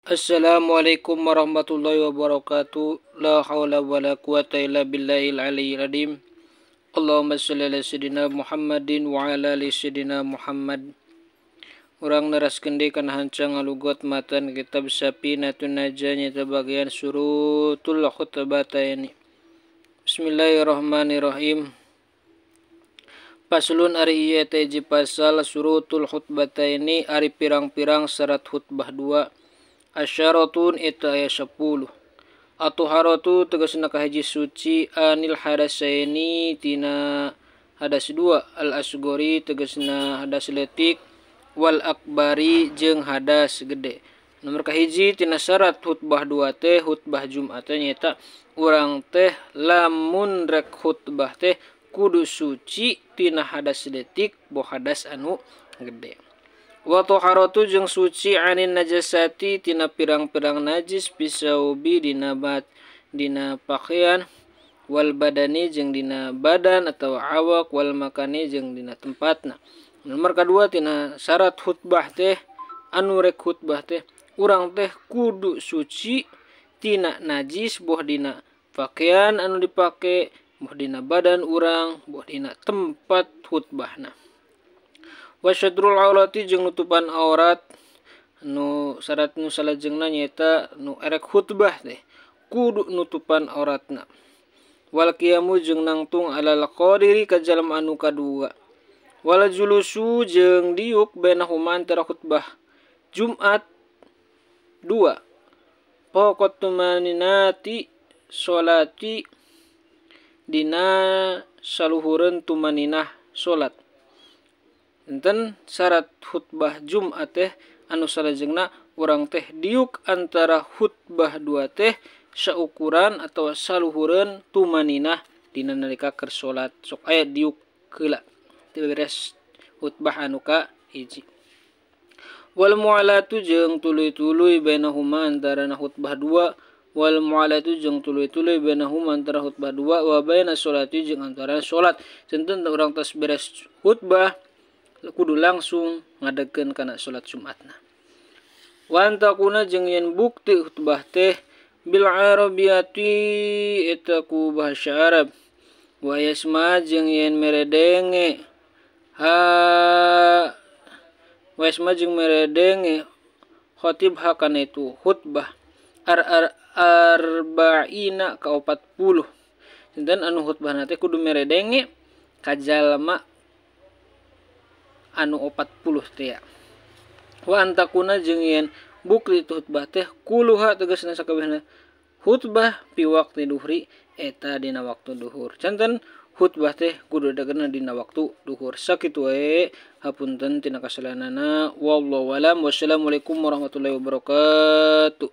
Assalamualaikum warahmatullahi wabarakatuh. La haula wala quwata illa billahil aliyyil azim. Allahumma shalli ala sayyidina Muhammadin wa ala ali sayyidina Muhammad. Urang neraskeun deui kana hancang ngalugot matan kitab Safinatun Najah nyata bagian surutul khutbataini. Bismillahirrahmanirrahim. Paslun ari ieu teh hiji pasal surutul khutbataini ari pirang-pirang syarat khutbah dua. Asyaratun eta aya 10. Atuharatu tegasna kahiji suci anil hadasaini tina hadas dua. Al asgori tegasna hadas leutik wal akbari jeung hadas gede. Nomor kahiji tina syarat khutbah dua teh khutbah Jumat nyata urang teh lamun rek khutbah teh kudu suci tina hadas leutik boh hadas anu gede. Wa taharatu jeung suci anin najasati tina pirang-pirang najis pisaubi dina pakaian wal badani jeung dina badan atau awak wal makani jeung dina tempatna. Nomor kadua tina syarat khutbah teh anu rek khutbah teh urang teh kudu suci tina najis boh dina pakaian anu dipake boh dina badan urang boh dina tempat khutbahna. Wasyadrul aurati jeung nutupan aurat nu syarat nu salajengna nyaeta nu erek khutbah teh kudu nutupan auratna. Wal qiyamu jeung nangtung alal qadiri ka jalem anu kadua. Wal julusu jeung diuk bainahuma antara khutbah Jumat dua. Pokot tumaninati sholati dina saluhureun tumaninah salat. Enten syarat khutbah Jumat teh anu salajengna urang teh diuk antara khutbah dua teh saukuran atau saluhureun tumaninah dina nalika keur salat. Sok aya diuk heula teu beres khutbah anu ka hiji. Wal mu'alatu jeung tuluy-tuluy bainahuma antarana khutbah dua. Wal mu'alatu jeung tuluy-tuluy bainahuma antara khutbah dua wa baina sholati jeung antara salat. Seunteun urang tos beres khutbah kudu langsung ngadegkeun kana salat Jumatna. Wa antakuna jeung yen bukti khutbah teh bil arabiyati eta ku bahasa Arab. Wa yasma jeung yen meredenge khatib hakana itu khutbah arba'ina ka 40. Sinten anu khutbahna teh kudu meredenge ka jalma anu 40 teh. Wa antakuna jeung yen bukti khutbah teh kuluha tegasna sakabehna khutbah pi waqti duhri eta dina waktu duhur. Janten khutbah teh kudu dagarna dina waktu duhur. Sakitu wae hapunten tina kasalahanana wallahu alam. Wassalamualaikum warahmatullahi wabarakatuh.